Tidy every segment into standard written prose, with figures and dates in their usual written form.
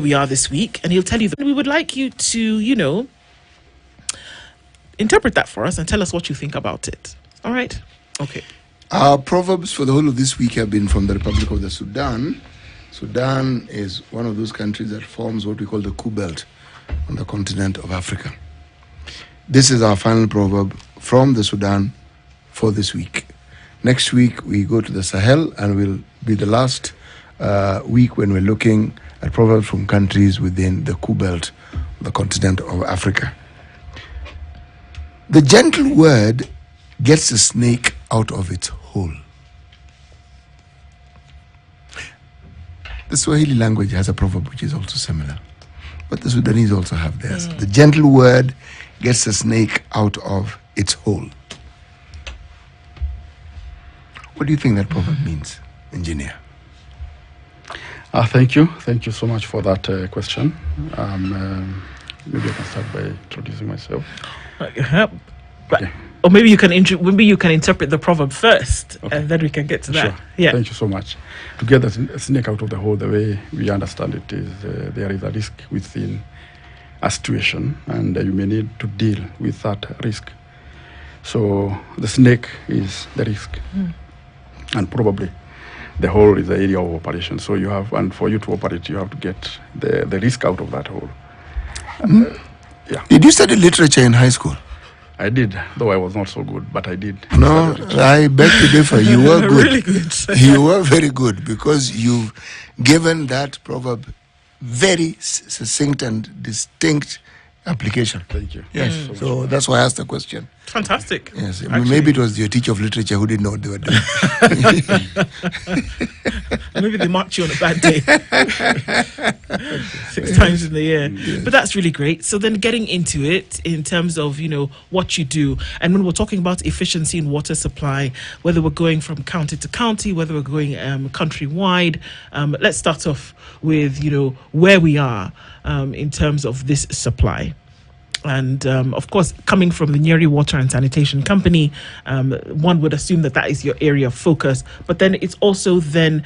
we are this week, and he'll tell you that we would like you to, interpret that for us and tell us what you think about it. All right? Okay. Our proverbs for the whole of this week have been from the Republic of the Sudan. Sudan is one of those countries that forms what we call the Coup Belt on the continent of Africa. This is our final proverb from the Sudan for this week. Next week, we go to the Sahel, and will be the last week when we're looking at proverbs from countries within the Coup Belt, the continent of Africa. The gentle word gets a snake out of its hole. The Swahili language has a proverb which is also similar, but the Sudanese also have theirs. The gentle word gets a snake out of its hole. What do you think that proverb means, engineer? Thank you. Thank you so much for that question. Maybe I can start by introducing myself. Okay. Or maybe you can interpret the proverb first, okay, and then we can get to that. Sure. Yeah. Thank you so much. To get a snake out of the hole, the way we understand it is there is a risk within a situation, and you may need to deal with that risk. So the snake is the risk, and probably the hole is the area of operation. So you have, and for you to operate, you have to get the risk out of that hole. Yeah. Did you study literature in high school? I did, though I was not so good, but I did. No, I beg to differ. You were good. Really good. You were very good, because you've given that proverb very succinct and distinct application. Thank you. Yes. So that's why I asked the question. Fantastic. Yes. Maybe it was your teacher of literature who didn't know what they were doing. Maybe they marked you on a bad day. 6 times in the year. Yes. But that's really great. So then getting into it in terms of, what you do. And when we're talking about efficiency in water supply, whether we're going from county to county, whether we're going countrywide, let's start off with, where we are in terms of this supply. And of course, coming from the Nyeri Water and Sanitation Company, one would assume that is your area of focus. But then it's also then,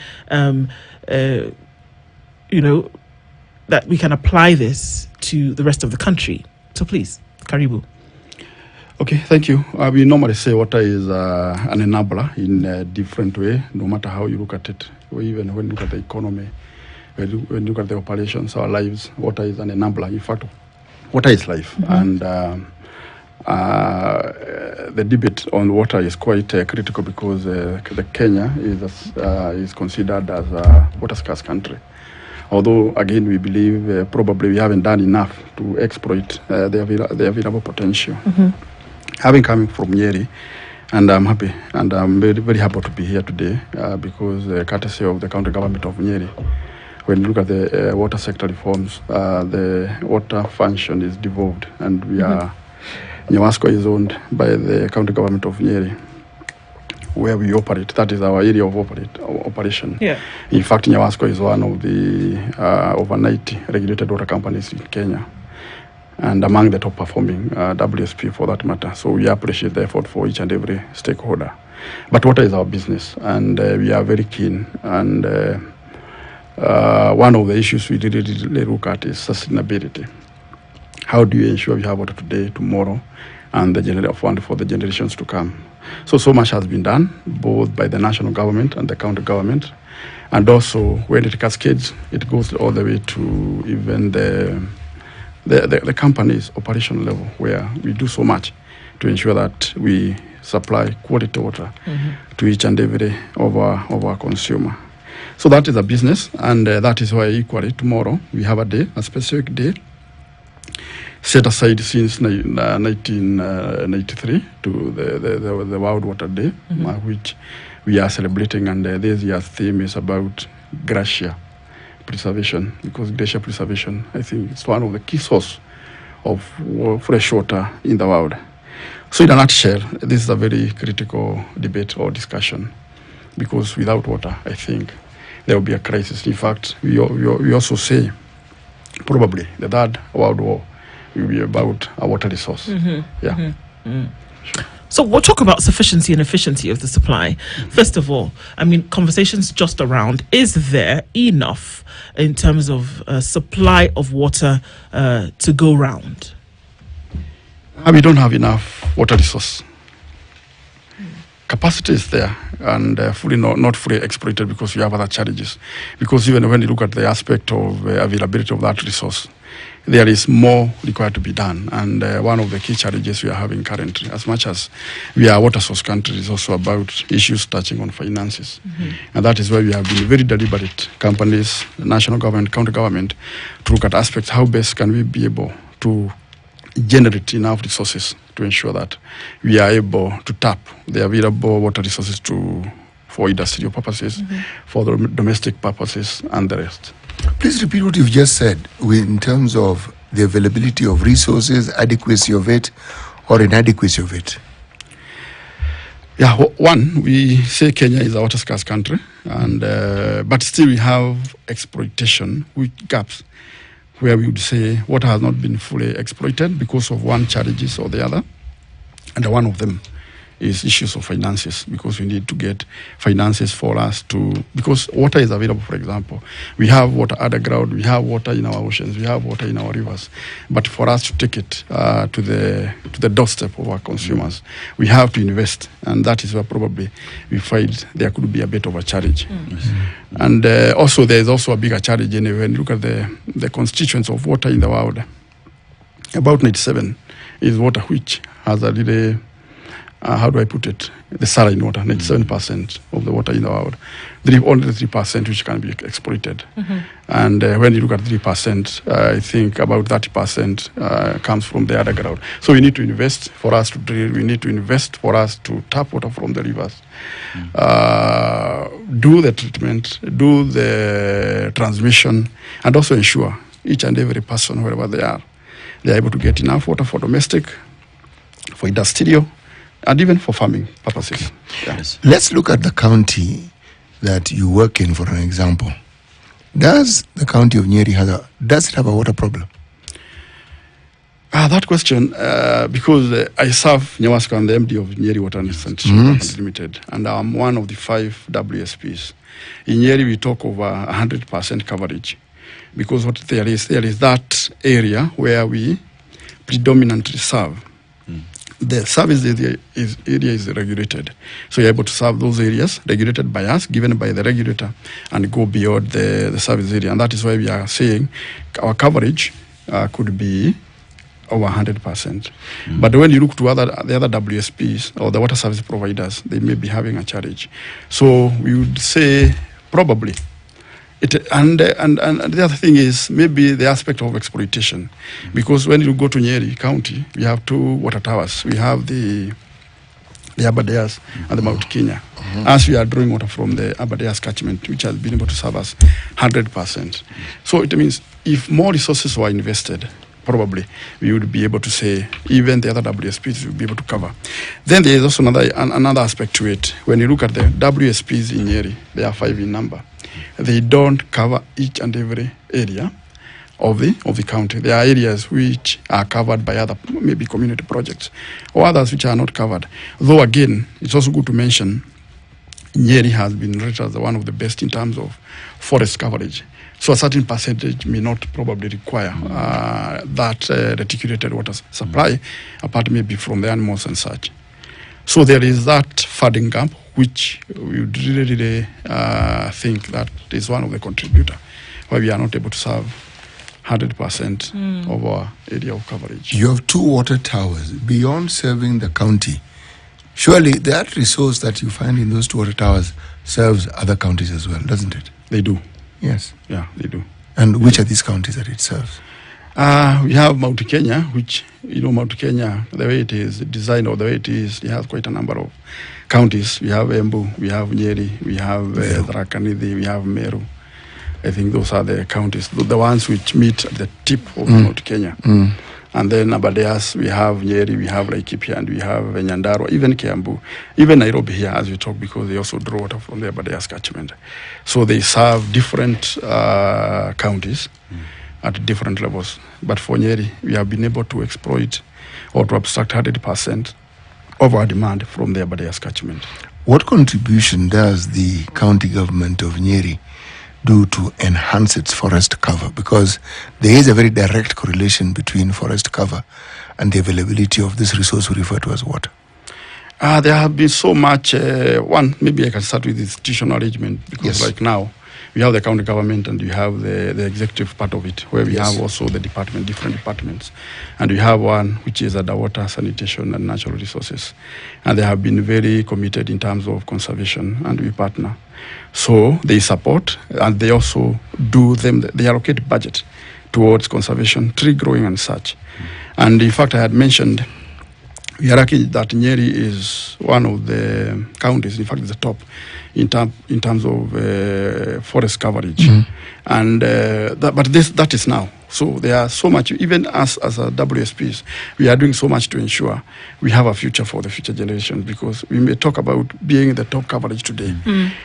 that we can apply this to the rest of the country. So please, Karibu. Okay, thank you. We normally say water is an enabler in a different way, no matter how you look at it. Or even when you look at the economy, when you look at the operations, our lives, water is an enabler. In fact, water is life, and the debate on water is quite critical, because the Kenya is considered as a water scarce country. Although, again, we believe probably we haven't done enough to exploit the available potential. Having coming from Nyeri, and I'm happy, and I'm very, very happy to be here today, because courtesy of the county government of Nyeri, when you look at the water sector reforms, the water function is devolved, and we are, Nyawasco is owned by the county government of Nyeri, where we operate. That is our area of operation. Yeah. In fact, Nyawasco is one of the over 90 regulated water companies in Kenya, and among the top performing WSP for that matter. So we appreciate the effort for each and every stakeholder. But water is our business, and we are very keen, and one of the issues we really look at is sustainability. How do you ensure we have water today, tomorrow, and for the generations to come? So much has been done, both by the national government and the county government. And also, when it cascades, it goes all the way to even the company's operational level, where we do so much to ensure that we supply quality water to each and every of our consumer. So that is a business, and that is why equally tomorrow we have a specific day set aside since 1993 to the World Water Day, which we are celebrating, and this year's theme is about glacier preservation, because glacier preservation, I think, is one of the key sources of fresh water in the world. So in a nutshell, this is a very critical debate or discussion, because without water, I think, there will be a crisis. In fact, we also say probably the third world war will be about a water resource. Sure. So we'll talk about sufficiency and efficiency of the supply. First of all, I mean, conversations just around, is there enough in terms of supply of water to go round? We don't have enough water resource. Capacity is there and not fully exploited because we have other challenges. Because even when you look at the aspect of availability of that resource, there is more required to be done. And one of the key challenges we are having currently, as much as we are a water source country, is also about issues touching on finances. And that is why we have been very deliberate, companies, the national government, county government, to look at aspects, how best can we be able to generate enough resources to ensure that we are able to tap the available water resources for industrial purposes, for the domestic purposes, and the rest. Please repeat what you've just said in terms of the availability of resources, adequacy of it, or inadequacy of it. Yeah, one, we say Kenya is a water scarce country, and but still we have exploitation with gaps where we would say water has not been fully exploited because of one challenges or the other. And one of them is issues of finances, because we need to get finances for us to, because water is available, for example. We have water underground, we have water in our oceans, we have water in our rivers. But for us to take it to the doorstep of our consumers, we have to invest. And that is where probably we find there could be a bit of a challenge. And also there is also a bigger challenge when you look at the constituents of water in the world. About 97 is water which has a really, how do I put it, the saline water, 97% of the water in the world. Only 3% which can be exploited. And when you look at 3%, I think about 30% comes from the underground. So we need to invest for us to drill, we need to invest for us to tap water from the rivers, do the treatment, do the transmission, and also ensure each and every person, wherever they are able to get enough water for domestic, for industrial, and even for farming purposes. Yes. Let's look at the county that you work in, for an example. Does the county of Nyeri does it have a water problem? That question, because I serve Nyawaska, and the MD of Nyeri Water and Sanitation Limited, and I'm one of the 5 WSPs. In Nyeri, we talk over 100% coverage, because what there is that area where we predominantly serve. The service area is regulated. So you're able to serve those areas regulated by us, given by the regulator, and go beyond the service area. And that is why we are saying our coverage could be over 100%. But when you look to the other WSPs or the water service providers, they may be having a challenge. So we would say probably. And the other thing is maybe the aspect of exploitation, because when you go to Nyeri County, we have 2 water towers. We have the Aberdares and the Mount Kenya. As we are drawing water from the Aberdares catchment, which has been able to serve us 100%. So it means if more resources were invested, probably we would be able to say even the other WSPs will be able to cover. Then there is also another aspect to it. When you look at the WSPs in Nyeri, they are 5 in number. They don't cover each and every area of the county. There are areas which are covered by other maybe community projects, or others which are not covered. Though again, it's also good to mention Nyeri has been rated as one of the best in terms of forest coverage. So a certain percentage may not probably require that reticulated water supply, apart maybe from the animals and such. So there is that funding gap, which we would really think that is one of the contributors why we are not able to serve 100% of our area of coverage. You have 2 water towers. Beyond serving the county, surely that resource that you find in those 2 water towers serves other counties as well, doesn't it? They do. Yes. Yeah, they do. And which are these counties that it serves? We have Mount Kenya, which, Mount Kenya, the way it is designed or the way it is, it has quite a number of counties. We have Embu, we have Nyeri, we have Tharaka Nithi, we have Meru. I think those are the counties, the ones which meet at the tip of Mount Kenya. And then Aberdares, we have Nyeri, we have Laikipia, and we have Nyandarua, even Kiambu, even Nairobi here as we talk, because they also draw water from the Aberdares catchment. So they serve different counties at different levels. But for Nyeri, we have been able to exploit or to abstract 100% over demand from the Abadeas catchment. What contribution does the county government of Nyeri do to enhance its forest cover? Because there is a very direct correlation between forest cover and the availability of this resource we refer to as water. There have been so much. One, maybe I can start with the institutional arrangement, because Yes. like now, we have the county government and we have the executive part of it, where we Yes. have also the different departments. And we have one which is the water, sanitation, and natural resources. And they have been very committed in terms of conservation, and we partner. So they support, and they also they allocate budget towards conservation, tree growing and such. And in fact, I had mentioned, we are lucky that Nyeri is one of the counties, in fact, it's the top in terms of forest coverage. And that is now. So there are so much, even as a WSPs, we are doing so much to ensure we have a future for the future generation, because we may talk about being the top coverage today.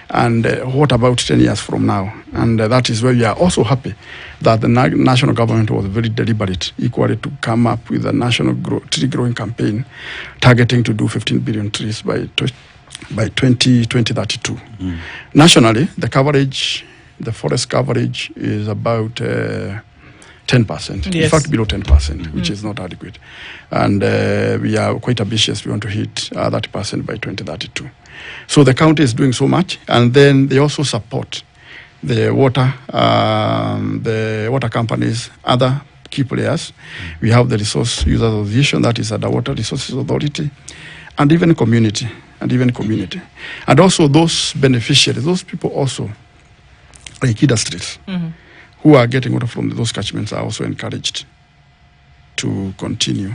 And what about 10 years from now? And that is where we are also happy that the national government was very deliberate, equally, to come up with a national tree growing campaign targeting to do 15 billion trees by 2032. Nationally, the forest coverage is about 10%. Yes. In fact, below 10%, which is not adequate. And we are quite ambitious. We want to hit 30% by 2032. So the county is doing so much, and then they also support the water companies, other key players. We have the Resource Users Association, that is the Water Resources Authority, and even community. And also those beneficiaries, those people also, like industries, who are getting water from those catchments, are also encouraged to continue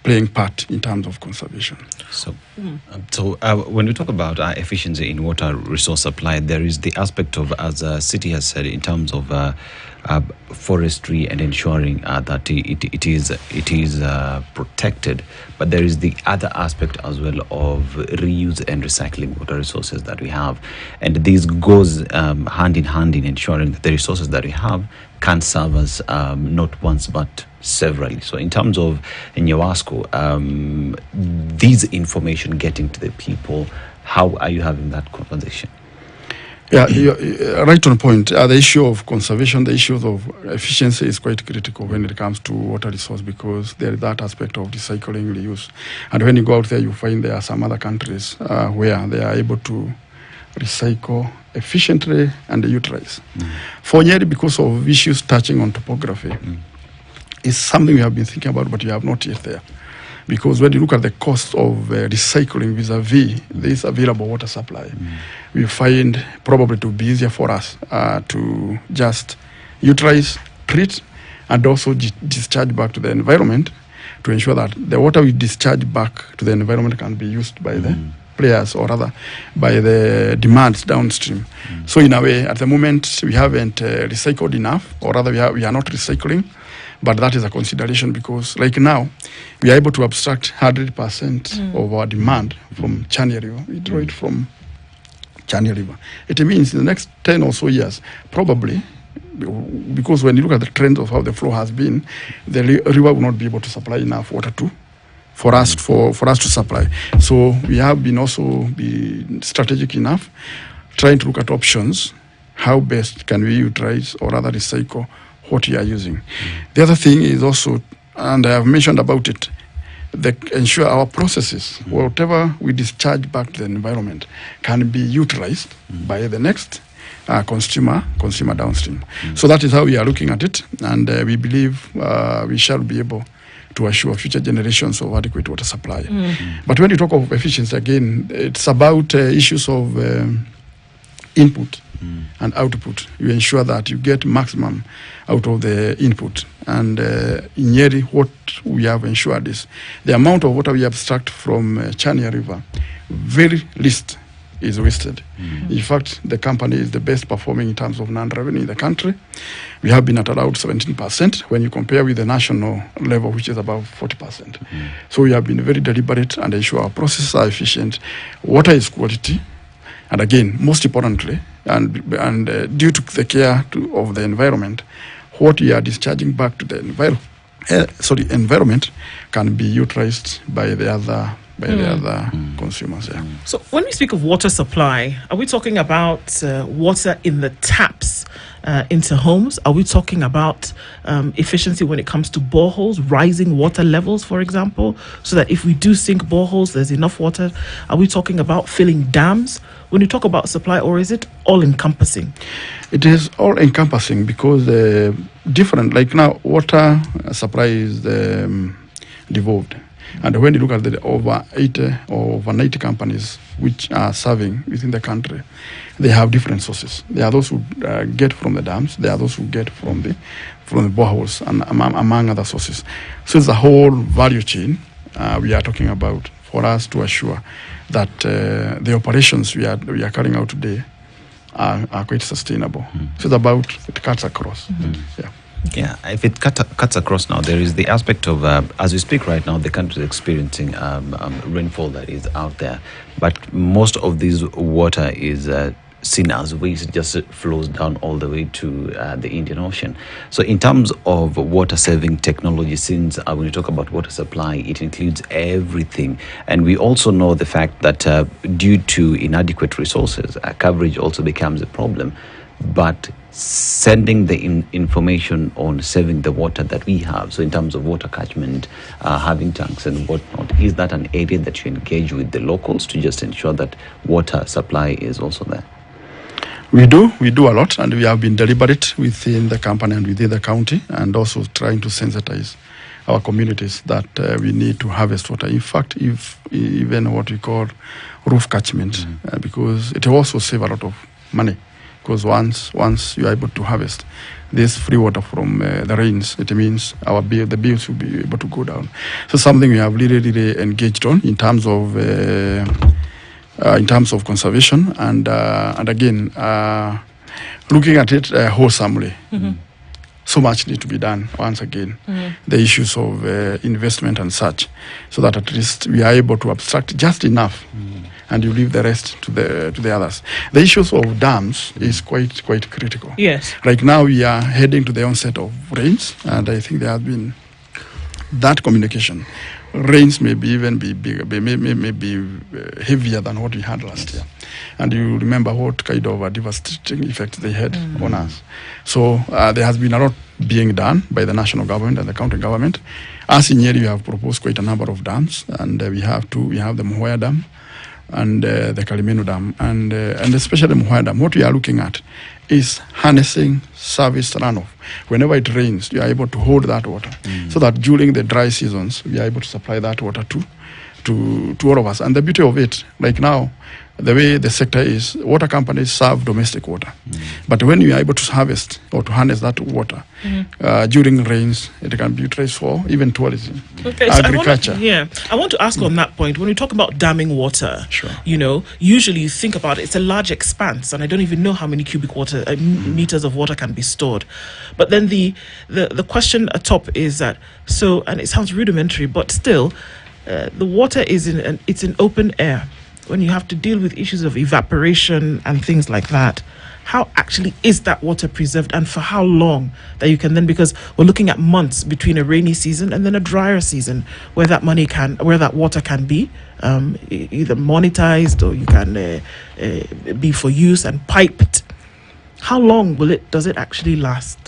playing part in terms of conservation. So, when we talk about efficiency in water resource supply, there is the aspect of, as the city has said, in terms of forestry and ensuring that it is protected. But there is the other aspect as well of reuse and recycling water resources that we have, and this goes hand in hand in ensuring that the resources that we have can serve us not once but severally. So in terms of Nyawasco, these information getting to the people, how are you having that conversation? Yeah, you're right on point. The issue of conservation, the issue of efficiency is quite critical when it comes to water resource, because there is that aspect of recycling, reuse. And when you go out there, you find there are some other countries where they are able to recycle efficiently and utilize. For Nyeri, because of issues touching on topography, it's something we have been thinking about, but we have not yet there. Because when you look at the cost of recycling vis-a-vis this available water supply, we find probably to be easier for us to just utilize, treat, and also discharge back to the environment, to ensure that the water we discharge back to the environment can be used by the players, or rather by the demands downstream. So in a way, at the moment, we haven't recycled enough, or rather we are not recycling. But that is a consideration, because like now, we are able to abstract 100% of our demand from Chania River. We draw it from Chania River. It means in the next 10 or so years, probably, because when you look at the trend of how the flow has been, the river will not be able to supply enough water for us to supply. So we have been also be strategic enough, trying to look at options, how best can we utilize or rather recycle what you are using. The other thing is also, and I have mentioned about it, ensure our processes, whatever we discharge back to the environment, can be utilized by the next consumer downstream. So that is how we are looking at it, and we believe we shall be able to assure future generations of adequate water supply. But when you talk of efficiency, again, it's about issues of input and output. You ensure that you get maximum out of the input. And in Nyeri, what we have ensured is the amount of water we abstract from Chania River, very least is wasted. In fact, the company is the best performing in terms of non-revenue in the country. We have been at around 17% when you compare with the national level, which is about 40%. So we have been very deliberate and ensure our processes are efficient. Water is quality. And again, most importantly, and due to the care of the environment, what we are discharging back to the environment can be utilized by the other by the other consumers. Yeah. So when we speak of water supply, are we talking about water in the taps into homes? Are we talking about efficiency when it comes to boreholes, rising water levels, for example, so that if we do sink boreholes, there's enough water? Are we talking about filling dams? When you talk about supply, or is it all-encompassing? It is all-encompassing because different, like now, water supply is devolved. And when you look at the over 80 or over 90 companies which are serving within the country, they have different sources. There are those who get from the dams. There are those who get from the boreholes, and among other sources. So it's a whole value chain we are talking about for us to assure that the operations we are carrying out today are quite sustainable. So it's about, it cuts across. Yeah. Yeah, if it cuts across now, there is the aspect of, as we speak right now, the country is experiencing rainfall that is out there. But most of this water is seen as waste, just flows down all the way to the Indian Ocean. So in terms of water-saving technology, since when you talk about water supply, it includes everything. And we also know the fact that due to inadequate resources, coverage also becomes a problem. But sending the information on saving the water that we have, so in terms of water catchment, having tanks and whatnot, is that an area that you engage with the locals to just ensure that water supply is also there? We do a lot, and we have been deliberate within the company and within the county, and also trying to sensitize our communities that we need to harvest water. In fact, even what we call roof catchment, because it will also save a lot of money. Because once you are able to harvest this free water from the rains, it means the bills will be able to go down. So something we have really engaged on in terms of conservation, and again looking at it wholesomely. So much needs to be done once again. The issues of investment and such, so that at least we are able to abstract just enough. And you leave the rest to the others. The issues of dams is quite critical. Yes. Right now we are heading to the onset of rains, and I think there has been that communication. Rains may be bigger, may be heavier than what we had last year. And you remember what kind of a devastating effect they had on us. So there has been a lot being done by the national government and the county government. As in Nyeri, we have proposed quite a number of dams, and we have the Muhoya Dam and the Kalimenu Dam, and especially Muhoya Dam. What we are looking at is harnessing service runoff. Whenever it rains, you are able to hold that water, so that during the dry seasons, we are able to supply that water to all of us. And the beauty of it, like now, the way the sector is, water companies serve domestic water. But when you are able to harvest or to harness that water during rains, it can be utilized for even tourism, agriculture. I want to ask on that point. When we talk about damming water, sure, usually you think about it's a large expanse, and I don't even know how many cubic meters of water can be stored. But then the question atop is that, so, and it sounds rudimentary, but still, the water is it's in open air. When you have to deal with issues of evaporation and things like that, how actually is that water preserved, and for how long that you can then, because we're looking at months between a rainy season and then a drier season where that water can be either monetized or you can be for use and piped. How long does it actually last?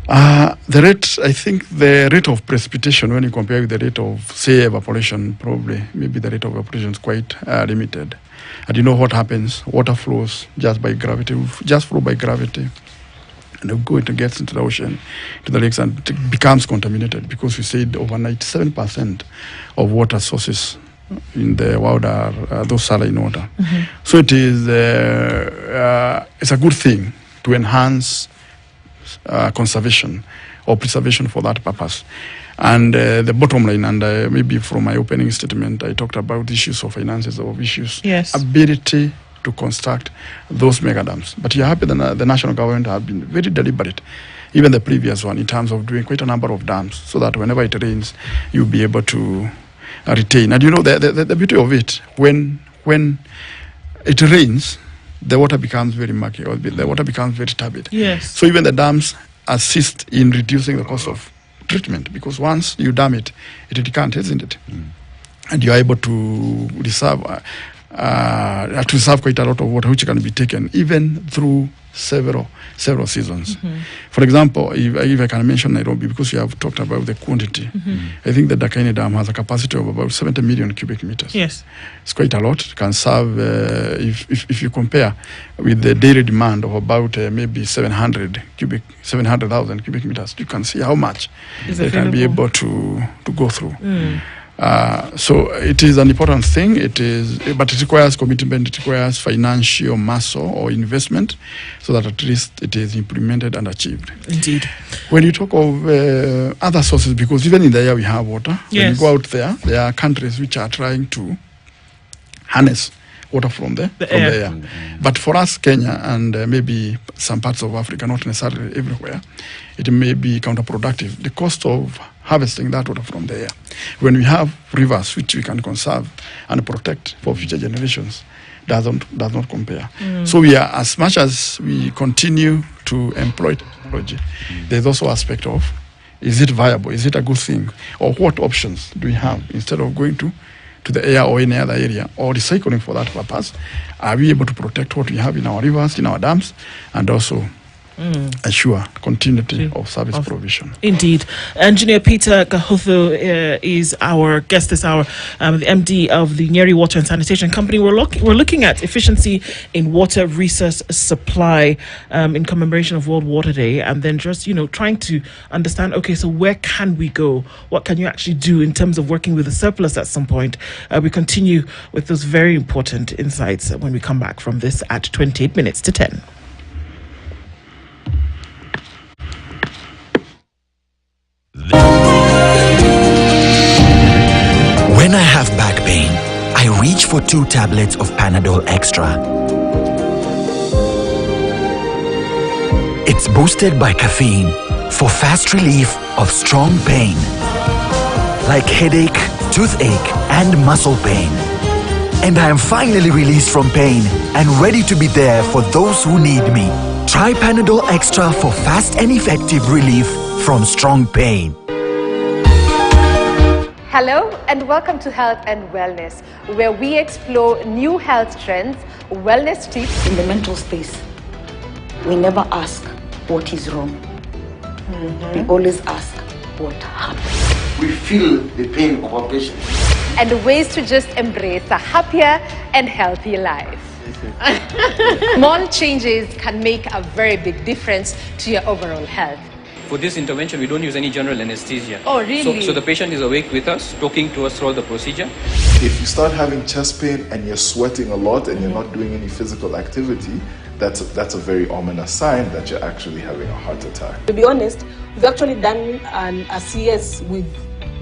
The rate of precipitation, when you compare with the rate of, say, evaporation, maybe the rate of evaporation is quite limited. And you know what happens? Water flows just by gravity, and it gets into the ocean, to the lakes, and it becomes contaminated, because we said over 97% of water sources in the world are those saline water. So it is it's a good thing to enhance conservation or preservation for that purpose. And the bottom line, and maybe from my opening statement, I talked about issues of finances, of issues, ability to construct those mega dams. But you're happy that the national government have been very deliberate, even the previous one, in terms of doing quite a number of dams, so that whenever it rains, you'll be able to retain. And the beauty of it, when it rains, the water becomes very murky, or the water becomes very turbid. Yes. So even the dams assist in reducing the cost of treatment, because once you dam it decants, isn't it? and you're able to reserve quite a lot of water, which can be taken even through several seasons. For example, if I can mention Nairobi, because you have talked about the quantity, I think the Dakaine Dam has a capacity of about 70 million cubic meters. Yes, it's quite a lot. It can serve, if you compare with the daily demand of about maybe 700,000 cubic meters, you can see how much they can be able to go through. So it is an important thing. But it requires commitment. It requires financial muscle or investment, so that at least it is implemented and achieved. Indeed. When you talk of other sources, because even in the air we have water. Yes. When you go out there are countries which are trying to harness water from the air. But for us, Kenya, and maybe some parts of Africa, not necessarily everywhere, it may be counterproductive. The cost of harvesting that water from the air, when we have rivers which we can conserve and protect for future generations, does not compare. So we are, as much as we continue to employ technology, there's also aspect of, is it viable? Is it a good thing? Or what options do we have instead of going to the air or any other area, or recycling for that purpose? Are we able to protect what we have in our rivers, in our dams, and also ensure continuity of service provision? Indeed. Engineer Peter Kahotho is our guest this hour, the MD of the Nyeri Water and Sanitation Company. We're looking at efficiency in water resource supply in commemoration of World Water Day, and then just, trying to understand, okay, so where can we go? What can you actually do in terms of working with the surplus at some point? We continue with those very important insights when we come back from this at 28 minutes to 10. When I have back pain, I reach for 2 tablets of Panadol Extra. It's boosted by caffeine for fast relief of strong pain, like headache, toothache, and muscle pain. And I am finally released from pain and ready to be there for those who need me. Try Panadol Extra for fast and effective relief from strong pain. Hello and welcome to Health and Wellness, where we explore new health trends, wellness tips. In the mental space, we never ask what is wrong. We always ask what happened. We feel the pain of our patients. And ways to just embrace a happier and healthier life. Small changes can make a very big difference to your overall health. For this intervention, we don't use any general anesthesia. Oh, really? So the patient is awake with us, talking to us throughout the procedure. If you start having chest pain and you're sweating a lot and you're not doing any physical activity, that's a very ominous sign that you're actually having a heart attack. To be honest, we've actually done a CS with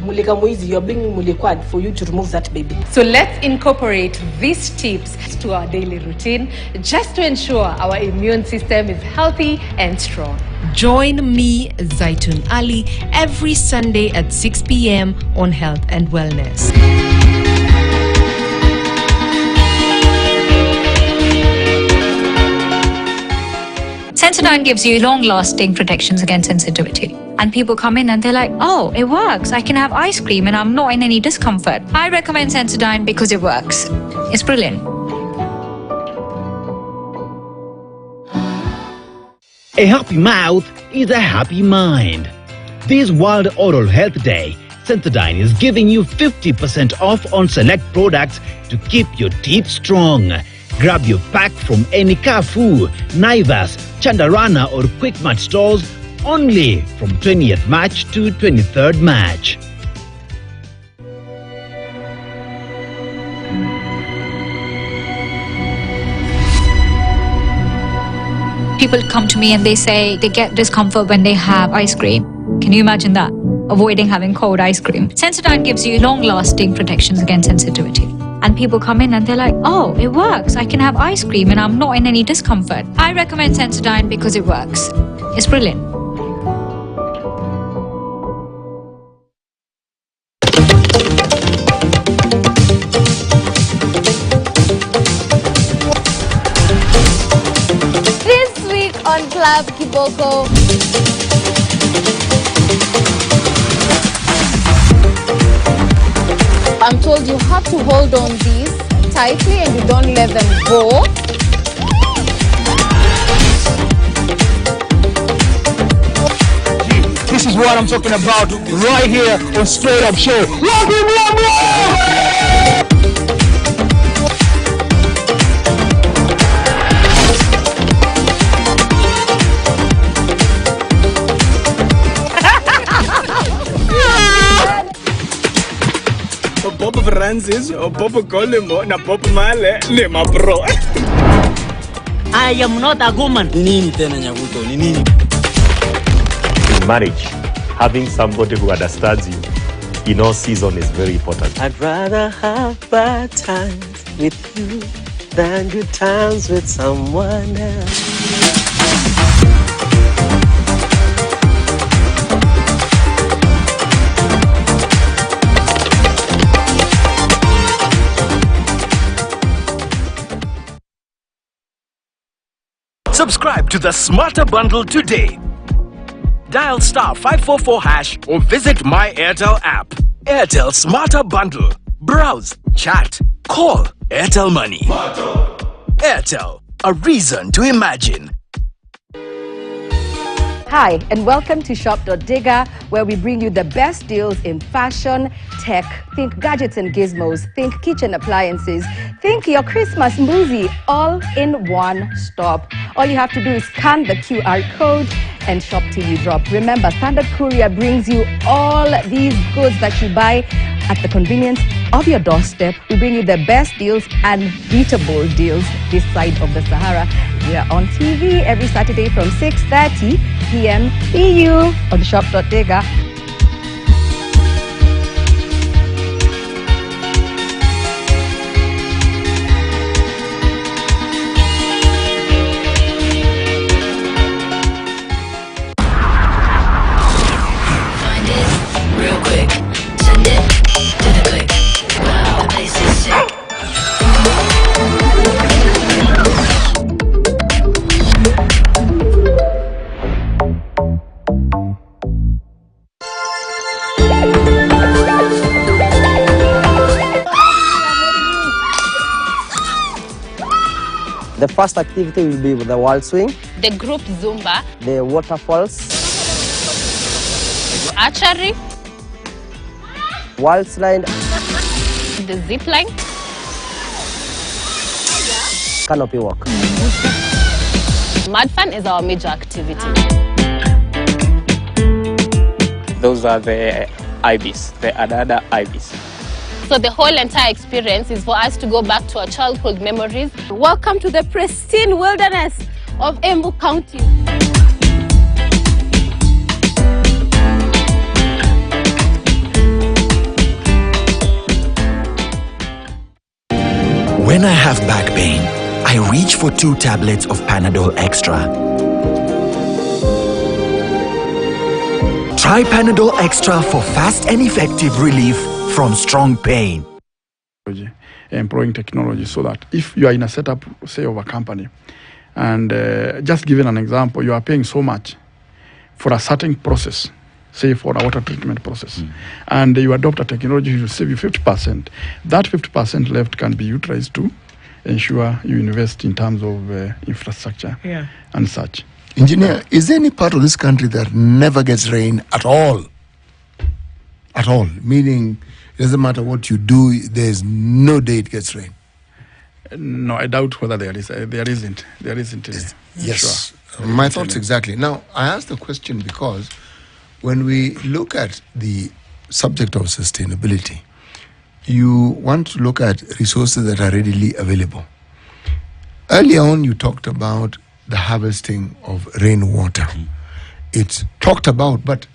Mulika Moizi. You're bringing Muliquad for you to remove that baby. So let's incorporate these tips to our daily routine just to ensure our immune system is healthy and strong. Join me, Zaitun Ali, every Sunday at 6 p.m. on Health and Wellness. Sensodyne gives you long-lasting protections against sensitivity. And people come in and they're like, oh, it works. I can have ice cream and I'm not in any discomfort. I recommend Sensodyne because it works. It's brilliant. A happy mouth is a happy mind. This World Oral Health Day, Sensodyne is giving you 50% off on select products to keep your teeth strong. Grab your pack from any Carrefour, Naivas, Chandarana or Quickmart stores only from 20th March to 23rd March. People come to me and they say they get discomfort when they have ice cream. Can you imagine that? Avoiding having cold ice cream. Sensodyne gives you long-lasting protections against sensitivity. And people come in and they're like, oh, it works. I can have ice cream and I'm not in any discomfort. I recommend Sensodyne because it works. It's brilliant. This week on Club Kiboko. I'm told you have to hold on these tightly and you don't let them go. This is what I'm talking about right here on Straight Up Show. Love him, love him! Papa Francis, Papa Colimo, na Papa Male, ne ma bro. I am not a woman. Nini tena nyabuto, nini? In marriage, having somebody who understands you in all seasons is very important. I'd rather have bad times with you than good times with someone else. Subscribe to the Smarter Bundle today. Dial *544# or visit My Airtel app. Airtel Smarter Bundle. Browse, chat, call. Airtel Money. Airtel, a reason to imagine. Hi, and welcome to Shop.Digga, where we bring you the best deals in fashion, tech, think gadgets and gizmos, think kitchen appliances, think your Christmas movie, all in one stop. All you have to do is scan the QR code and shop till you drop. Remember, Standard Courier brings you all these goods that you buy at the convenience of your doorstep. We bring you the best deals, unbeatable deals this side of the Sahara. We are on TV every Saturday from 6:30 p.m. EU on Shop.Digga. The first activity will be with the wall swing, The group Zumba, the waterfalls, archery, wall slide, the zip line, canopy walk. Mud Fun is our major activity. Those are the IBs, the Adada IBs. So the whole entire experience is for us to go back to our childhood memories. Welcome to the pristine wilderness of Embu County. When I have back pain, I reach for 2 tablets of Panadol Extra. Try Panadol Extra for fast and effective relief from strong pain. Employing technology so that if you are in a setup, say, of a company, and just giving an example, you are paying so much for a certain process, say for a water treatment process, and you adopt a technology which will save you 50%. That 50% left can be utilized to ensure you invest in terms of infrastructure and such. Engineer, is there any part of this country that never gets rain at all? At all? Meaning, it doesn't matter what you do, there's no day it gets rain. No, I doubt whether there is. There isn't. Yes. Sure. My thoughts exactly. Now, I asked the question because when we look at the subject of sustainability, you want to look at resources that are readily available. Earlier on, you talked about the harvesting of rainwater. It's talked about, but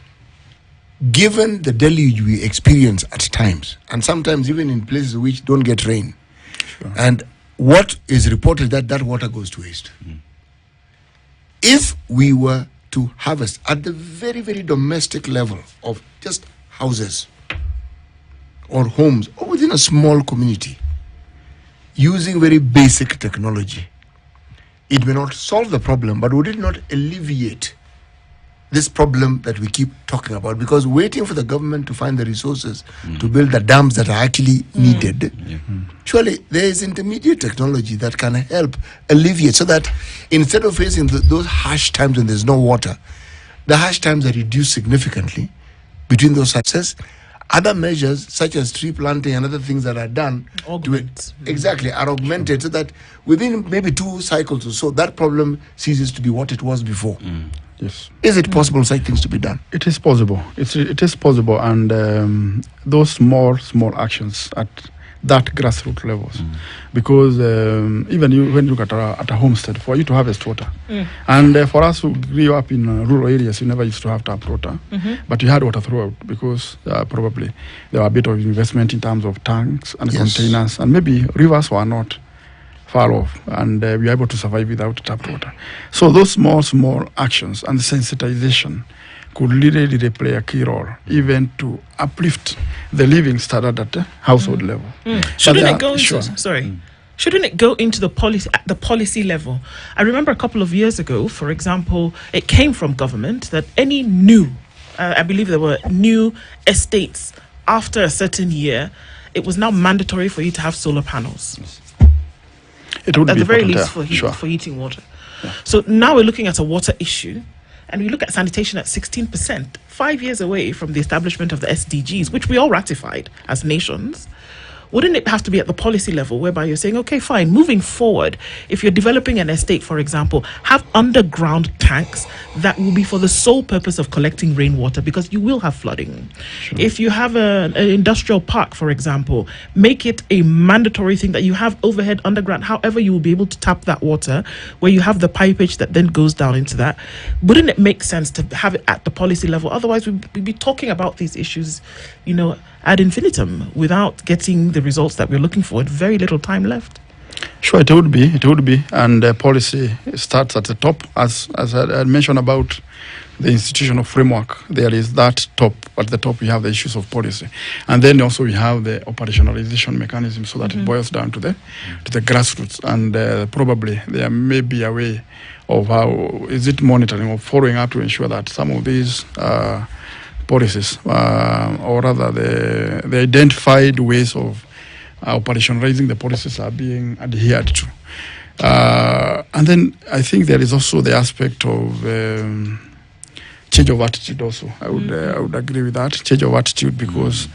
given the deluge we experience at times, and sometimes even in places which don't get rain, and what is reported that water goes to waste. If we were to harvest at the very, very domestic level of just houses or homes or within a small community, using very basic technology, it may not solve the problem, but would it not alleviate this problem that we keep talking about, because waiting for the government to find the resources to build the dams that are actually needed, surely there is intermediate technology that can help alleviate, so that instead of facing those harsh times when there's no water, the harsh times are reduced significantly between those success. Other measures such as tree planting and other things that are done exactly are augmented, so that within maybe 2 cycles or so, that problem ceases to be what it was before. Yes. Is it possible such things to be done? It is possible. It is possible, and those small actions at that grassroots levels, because even when you look at a homestead, for you to harvest water, and for us who grew up in rural areas, you never used to have tap water, but you had water throughout, because probably there were a bit of investment in terms of tanks and containers, and maybe rivers were not far off, and we were able to survive without tap water. So those small actions and sensitization could really play a key role, even to uplift the living standard at the household level. Shouldn't it go into, shouldn't it go into the policy at the policy level? I remember a couple of years ago, for example, it came from government that any new, I believe there were new estates after a certain year, it was now mandatory for you to have solar panels. It would at be the very least for heating water. So now we're looking at a water issue, and we look at sanitation at 16%, 5 years away from the establishment of the SDGs, which we all ratified as nations. Wouldn't it have to be at the policy level, whereby you're saying, okay, fine, moving forward, if you're developing an estate, for example, have underground tanks that will be for the sole purpose of collecting rainwater, because you will have flooding. If you have an industrial park, for example, make it a mandatory thing that you have overhead underground, however you will be able to tap that water, where you have the pipage that then goes down into that. Wouldn't it make sense to have it at the policy level? Otherwise, we'd be talking about these issues, ad infinitum, without getting the results that we're looking for, and very little time left. Sure, it would be, and policy starts at the top, as I mentioned about the institutional framework. There is that top. At the top, we have the issues of policy, and then also we have the operationalization mechanism, so that it boils down to the grassroots, and probably there may be a way of how is it monitoring or following up to ensure that some of these policies, or rather the identified ways of operationalizing the policies are being adhered to. And then I think there is also the aspect of change of attitude also. I would agree with that, change of attitude, because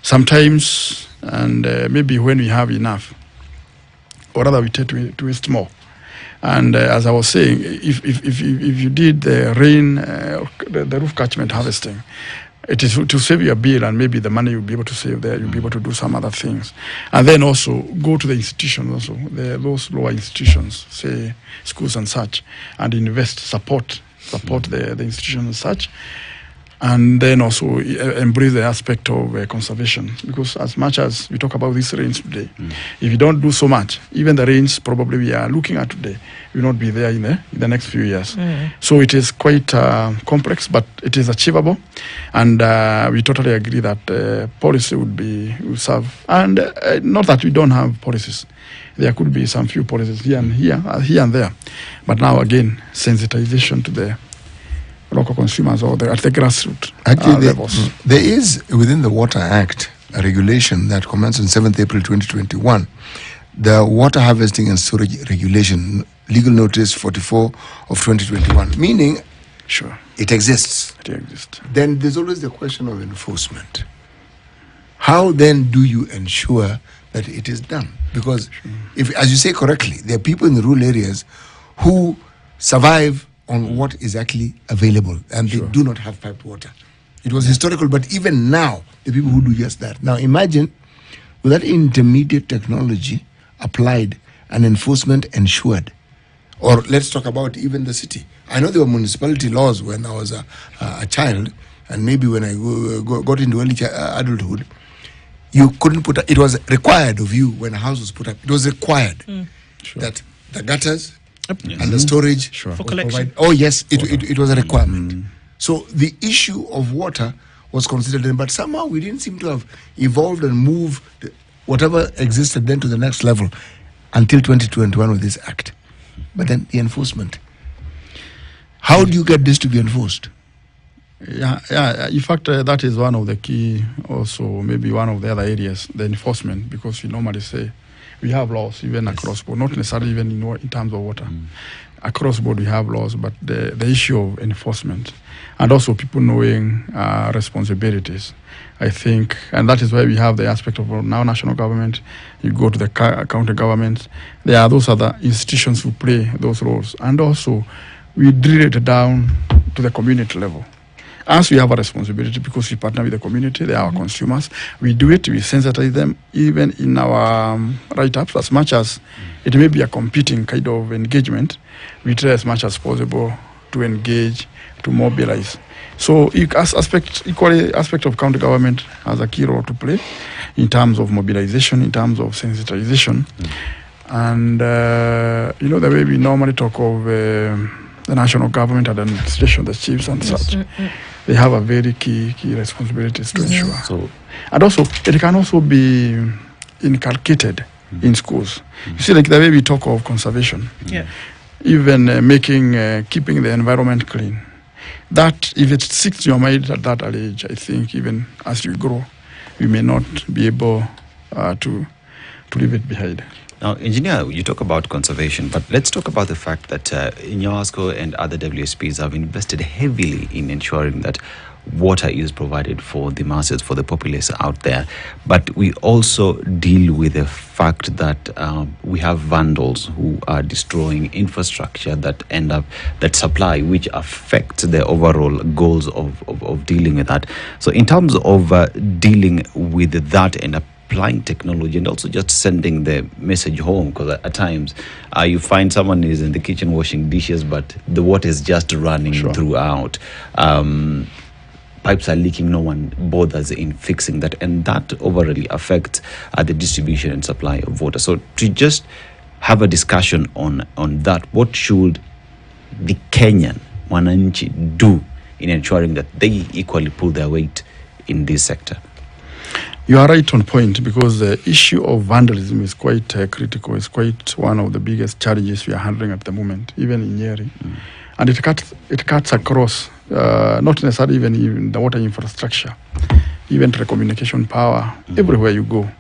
sometimes, and maybe when we have enough, or rather we tend to waste more. And as I was saying, if you did the rain, the roof catchment harvesting, it is to save your bill, and maybe the money you'll be able to save there, you'll be able to do some other things. And then also go to the institutions also, those lower institutions, say schools and such, and invest, support the institutions and such. And then also embrace the aspect of conservation, because as much as we talk about these rains today, if you don't do so much, even the rains probably we are looking at today will not be there in the next few years. So it is quite complex, but it is achievable, and we totally agree that policy would serve. And not that we don't have policies. There could be some few policies here and there, but now again, sensitization to the local consumers or at the grassroots levels. There is, within the Water Act, a regulation that commenced on 7th April 2021, the Water Harvesting and Storage Regulation, legal notice 44 of 2021, meaning it exists. Then there's always the question of enforcement. How then do you ensure that it is done? Because, if, as you say correctly, there are people in the rural areas who survive on what is actually available, and they do not have piped water. It was historical, but even now, the people who do just that. Now imagine, with that intermediate technology applied and enforcement ensured, or let's talk about even the city. I know there were municipality laws when I was a child, and maybe when I got into early adulthood, you couldn't put, it was required of you when a house was put up, it was required that the gutters, and the storage for collection. Oh yes, it was a requirement. So the issue of water was considered, but somehow we didn't seem to have evolved and moved whatever existed then to the next level until 2021 with this act. But then the enforcement. How do you get this to be enforced? Yeah. In fact, that is one of the key, also maybe one of the other areas, the enforcement, because we normally say we have laws even across board, not necessarily even in terms of water. Across board we have laws, but the issue of enforcement and also people knowing responsibilities, I think, and that is why we have the aspect of now national government. You go to the county government, there are those other institutions who play those roles, and also we drill it down to the community level. As we have a responsibility because we partner with the community, they are our consumers. We do it, we sensitize them even in our write-ups as much as it may be a competing kind of engagement. We try as much as possible to engage, to mobilize. So equally aspect of county government has a key role to play in terms of mobilization, in terms of sensitization. And, the way we normally talk of the national government and administration, the chiefs and such, they have a very key responsibilities to ensure. So, and also, it can also be inculcated in schools. You see, like the way we talk of conservation, even keeping the environment clean. That, if it sticks to your mind at that age, I think even as you grow, you may not be able to leave it behind. Now, Engineer, you talk about conservation, but let's talk about the fact that Inyawasco and other WSPs have invested heavily in ensuring that water is provided for the masses, for the populace out there. But we also deal with the fact that we have vandals who are destroying infrastructure that supply, which affects the overall goals of dealing with that. So in terms of dealing with that and applying technology and also just sending the message home, because at times you find someone is in the kitchen washing dishes, but the water is just running throughout. Pipes are leaking, no one bothers in fixing that, and that overly affects the distribution and supply of water. So to just have a discussion on that, what should the Kenyan Mwananchi do in ensuring that they equally pull their weight in this sector? You are right on point, because the issue of vandalism is quite critical. It's quite one of the biggest challenges we are handling at the moment, even in Nyeri. And it cuts across, not necessarily even in the water infrastructure, even telecommunication power, everywhere you go.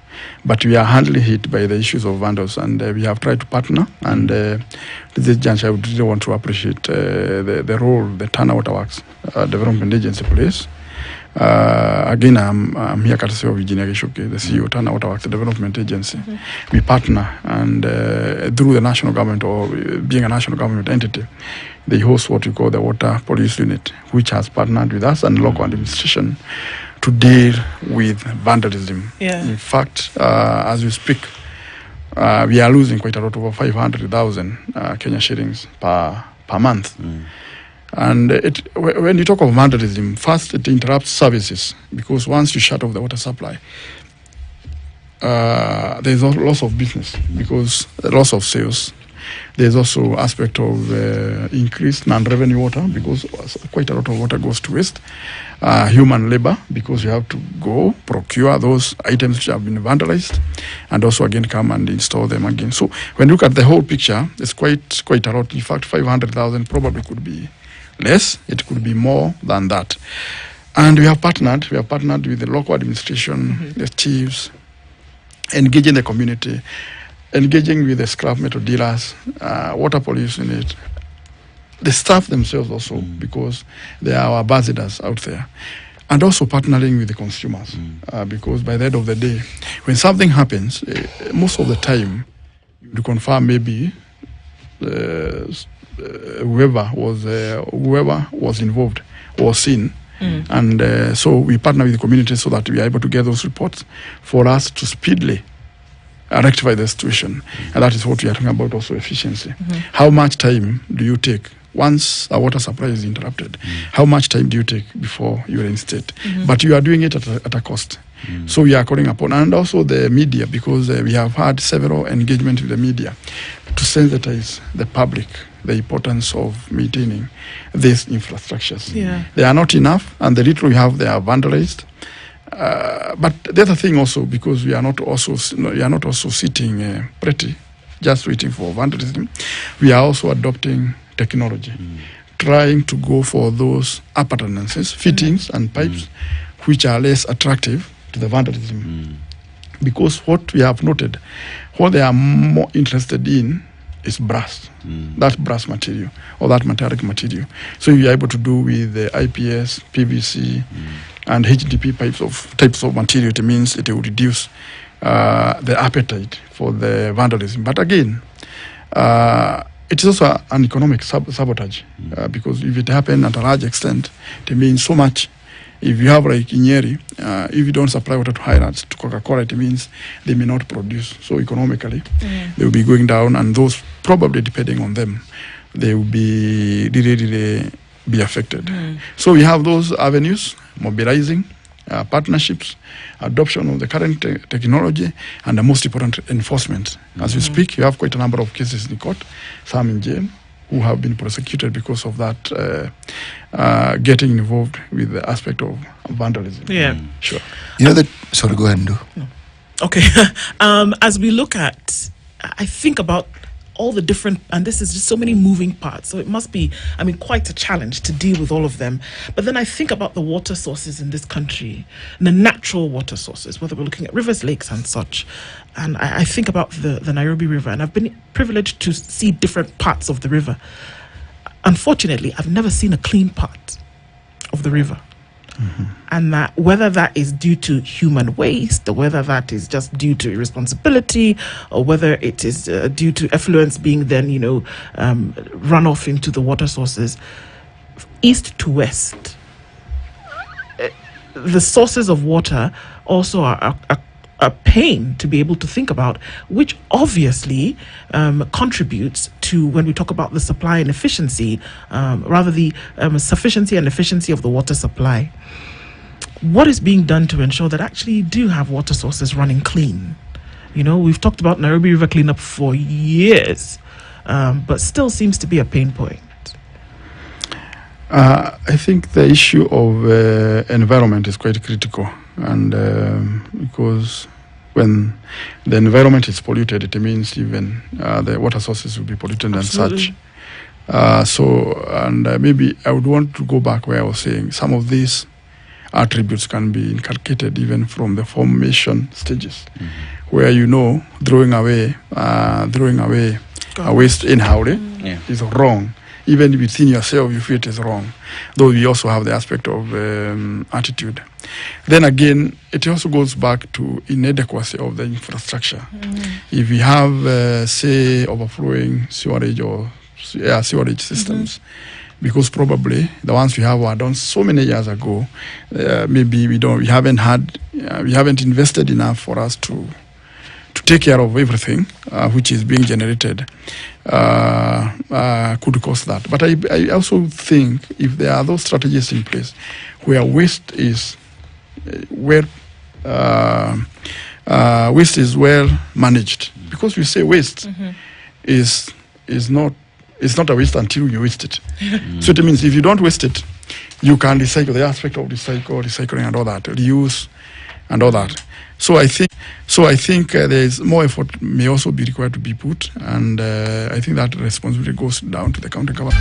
But we are handling it by the issues of vandals, and we have tried to partner. And this juncture, I would really want to appreciate the role the Tana Waterworks Development Agency plays. Again, I'm here courtesy of Virginia Geshoke, the CEO of Tana Waterworks Development Agency. We partner, and through the national government, or being a national government entity, they host what we call the Water Police Unit, which has partnered with us and local administration to deal with vandalism. In fact, as we speak, we are losing quite a lot, over 500,000 Kenya shillings per month. And when you talk of vandalism, first it interrupts services, because once you shut off the water supply, there's a loss of business, because loss of sales. There's also aspect of increased non-revenue water, because quite a lot of water goes to waste. Human labor, because you have to go procure those items which have been vandalized, and also again come and install them again. So when you look at the whole picture, it's quite a lot. In fact, 500,000 probably could be less. It could be more than that. And we have partnered with the local administration, the chiefs, engaging the community, engaging with the scrap metal dealers, water police unit, the staff themselves also, because they are our ambassadors out there, and also partnering with the consumers, because by the end of the day, when something happens, most of the time, you confirm maybe whoever was involved or seen. And so we partner with the community so that we are able to get those reports for us to speedily rectify the situation. And that is what we are talking about, also efficiency. How much time do you take once a water supply is interrupted? How much time do you take before you reinstate? But you are doing it at a cost. So we are calling upon, and also the media, because we have had several engagements with the media to sensitize the public the importance of maintaining these infrastructures. They are not enough, and the little we have, they are vandalized. But the other thing also, because we are not also sitting pretty, just waiting for vandalism, we are also adopting technology trying to go for those appurtenances, fittings and pipes, which are less attractive to the vandalism. Because what we have noted, what they are more interested in is brass, that brass material or that metallic material. So you're able to do with the IPS, PVC, and HDP types of material. It means it will reduce the appetite for the vandalism. But again, it is also an economic sabotage because if it happens at a large extent, it means so much. If you have like Nyeri, if you don't supply water to Highlands, to Coca-Cola, it means they may not produce. So economically, they will be going down, and those probably depending on them, they will be really be affected. So we have those avenues, mobilizing, partnerships, adoption of the current technology, and the most important, enforcement. As we speak, you have quite a number of cases in court, some in jail, who have been prosecuted because of that, getting involved with the aspect of vandalism. Yeah. Sure. You know that, sorry, go ahead and do. Okay. As we look at, I think about all the different, and this is just so many moving parts, so it must be, I mean, quite a challenge to deal with all of them. But then I think about the water sources in this country, and the natural water sources, whether we're looking at rivers, lakes, and such. And I think about the Nairobi River, and I've been privileged to see different parts of the river. Unfortunately, I've never seen a clean part of the river. And that whether that is due to human waste, or whether that is just due to irresponsibility, or whether it is due to effluents being then, run off into the water sources, east to west, the sources of water also are a pain to be able to think about, which obviously contributes to, when we talk about the supply and efficiency, rather the sufficiency and efficiency of the water supply. What is being done to ensure that actually you do have water sources running clean? We've talked about Nairobi River cleanup for years, but still seems to be a pain point. I think the issue of environment is quite critical, and because when the environment is polluted, it means even the water sources will be polluted. Absolutely. And such. Maybe I would want to go back where I was saying some of these attributes can be inculcated even from the formation stages, where throwing away a waste in Haure is wrong. Even within yourself, you feel it is wrong. Though we also have the aspect of attitude. Then again, it also goes back to inadequacy of the infrastructure. If we have, say, overflowing sewerage or sewerage systems, because probably the ones we have were done so many years ago, maybe we haven't invested enough for us to take care of everything which is being generated, could cause that. But I also think if there are those strategies in place where waste is well managed, because we say waste is not a waste until you waste it. So it means if you don't waste it, you can recycle, the aspect of recycling and all that, reuse and all that. So I think there is more effort may also be required to be put, and I think that responsibility goes down to the county government.